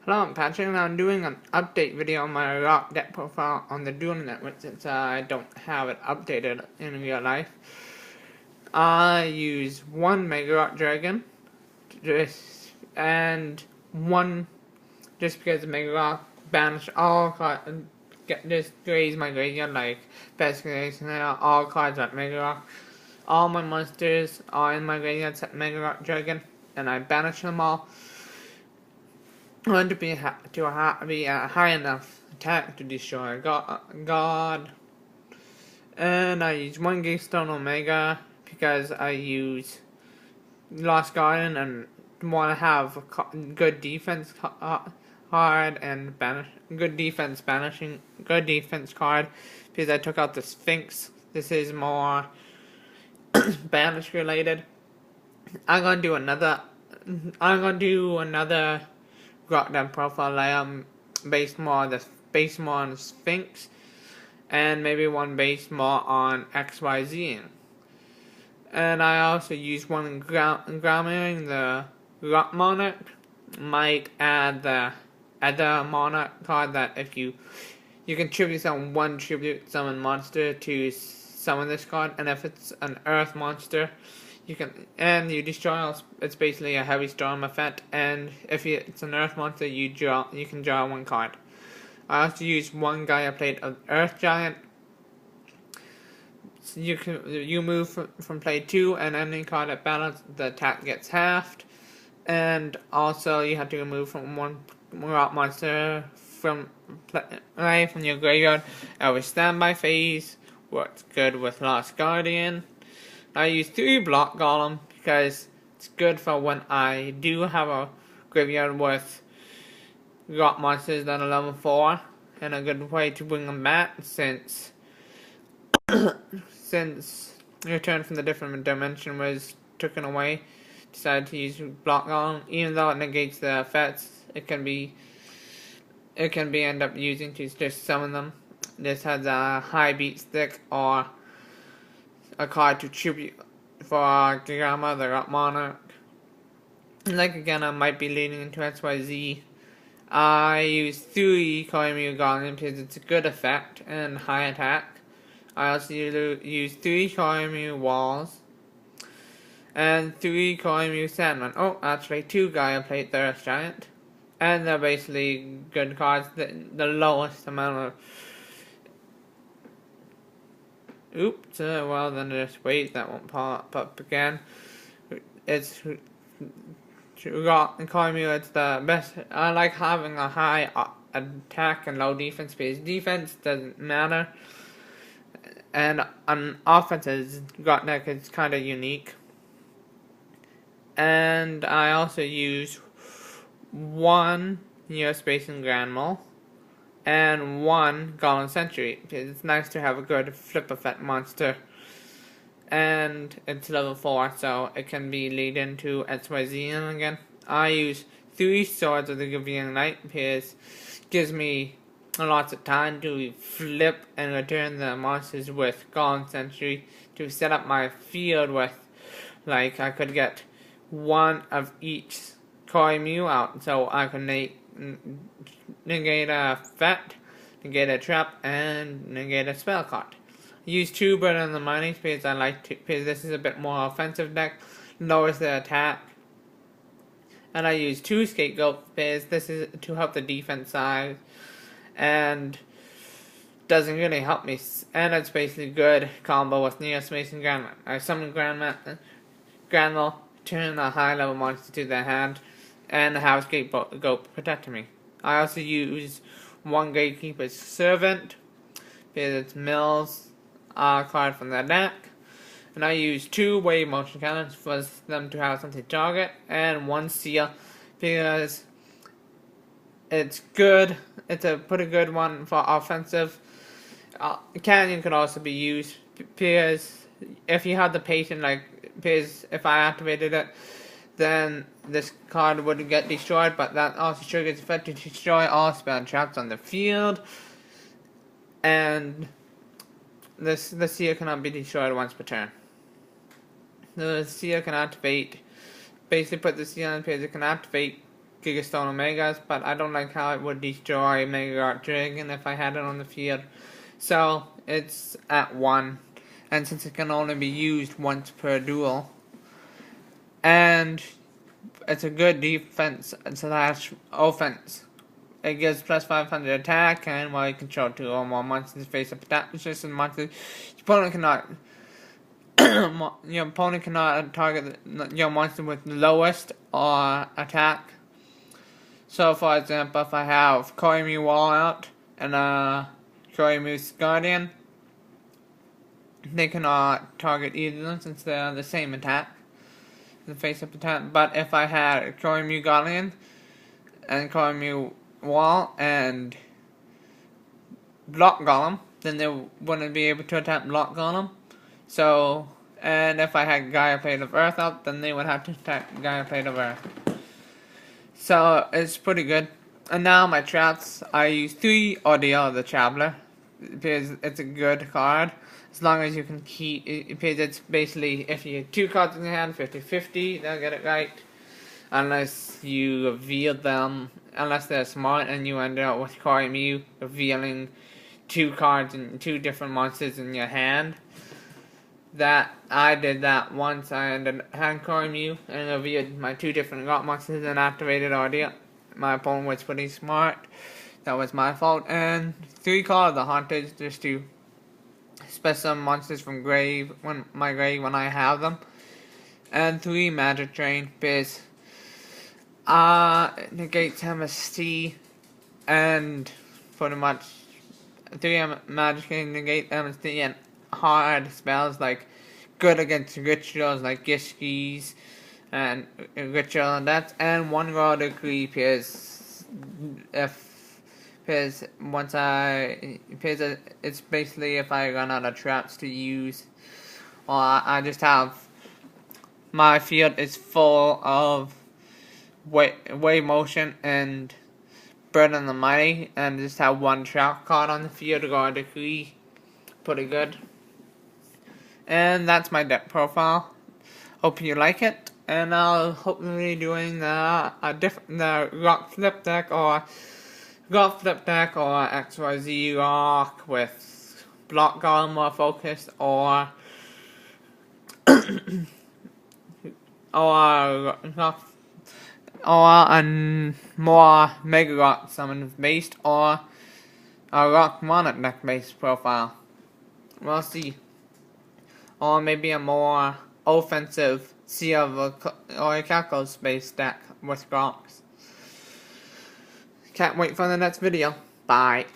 Hello, I'm Patrick, and I'm doing an update video on my rock deck profile on the Dual Network since I don't have it updated in real life. I use one Mega Rock Dragon, and one just because Mega Rock banish all cards, just raise my graveyard like best case scenario, all cards at Mega Rock. All my monsters are in my graveyard except Mega Rock Dragon, and I banish them all. I want to be a high enough attack to destroy God. And I use one Gravestone Omega because I use Lost Garden and want to have a good defense card and good defense card because I took out the Sphinx. This is more banish related. I'm gonna do another rock down profile layer based more on the Sphinx, and maybe one based more on XYZ. And I also use one Gramming the Rock Monarch. Might add the other Monarch card that if you can tribute summon one tribute summon monster to summon this card, and if it's an Earth monster, you destroy. It's basically a heavy storm effect, and if it's an Earth monster, you can draw one card. I also use one Gaia Plate of Earth Giant. So you move from play 2, and any card at battle, the attack gets halved, and also you have to remove from one rock monster from your graveyard every standby phase. Works good with Lost Guardian. I use 3 Block Golem because it's good for when I do have a graveyard with rock monsters that are level 4, and a good way to bring them back since Return from the Different Dimension was taken away. Decided to use Block Golem, even though it negates the effects. It can be end up using to just summon them. This has a high beat stick or a card to tribute for Gamma, the Rock Monarch. Like again, I might be leaning into XYZ. I use 3 Koimyu Golem because it's a good effect and high attack. I also use 3 Koimyu Walls and 3 Koimyu Sandman. Oh, actually 2 Gaia Plate the Earth Giant. And they're basically good cards. The lowest amount of... Oops, well then just wait, that won't pop up again. It's Koimyu, it's the best. I like having a high attack and low defense because defense doesn't matter. And on offenses, Grotneck is kind of unique. And I also use 1 Neospace and Granmal and 1 Golem Sentry because it's nice to have a good flip effect monster. And it's level 4, so it can be lead into XYZ again. I use 3 Swords of the Gavian Knight because it gives me lots of time to flip and return the monsters with Golem Sentry to set up my field with, like, I could get 1 of each Koimyu out, so I can negate a effect, negate a trap, and negate a spell card. I use 2 Bird in the Mining Space. I like to because this is a bit more offensive deck, lowers the attack. And I use 2 Scapegoat because this is to help the defense side, and doesn't really help me. And it's basically good combo with Neospace and Grandma. I summon Granmal, turn a high level monster to the hand, and have Scapegoat protecting me. I also use 1 Gatekeeper's Servant because it's mills card from the deck. And I use 2 Wave Motion Cannons for them to have something to target, and 1 Seal because it's good. It's a pretty good one for offensive. Canyon could also be used because if you have the patient, because if I activated it, then this card would get destroyed, but that also triggers effect to destroy all spell traps on the field. And the Seer cannot be destroyed once per turn. The Seer can activate, basically put the Seer on the page, it can activate Gigastone Omegas, but I don't like how it would destroy Mega Dragon if I had it on the field. So it's at 1, and since it can only be used once per duel, and it's a good defense slash offense. It gives plus 500 attack, and while you control 2 or more monsters face up attack resistant monsters, your opponent cannot target your monster with the lowest or attack. So, for example, if I have Koimu Wall out and Koimu's Guardian, they cannot target either of them since they're the same attack, the face-up attack. But if I had Koimu Guardian and Koimu Wall and Block Golem, then they wouldn't be able to attack Block Golem. So, and if I had Gaia Plate of Earth up, then they would have to attack Gaia Plate of Earth. So, it's pretty good. And now my traps, I use 3 Ordeal the Traveler, because it's a good card. As long as you can keep, because it's basically, if you have 2 cards in your hand, 50-50, they'll get it right. Unless you reveal them, unless they're smart and you end up with Koimu revealing 2 cards and 2 different monsters in your hand. That I did that once. I had Koimu and revealed my 2 different rock monsters and activated Ordeal. My opponent was pretty smart. That was my fault. And 3 Call of the Hunters just to special monsters from my grave when I have them. And 3 Magic Train because negates MST and pretty much 3 Magic Train negate MST and hard spells like good against rituals like Gishkis and ritual and that, and 1 Royal Decree because it's basically if I run out of traps to use, or I just have my field is full of wave motion and Burden the Mighty, and just have 1 trap card on the field. Royal Decree, pretty good. And that's my deck profile. Hope you like it, and I'll hopefully be doing the rock flip deck or XYZ rock with block golem more focused, or a more mega rock summon based, or a rock monarch deck based profile. We'll see. Or maybe a more offensive or a Calcos based deck with rocks. Can't wait for the next video. Bye.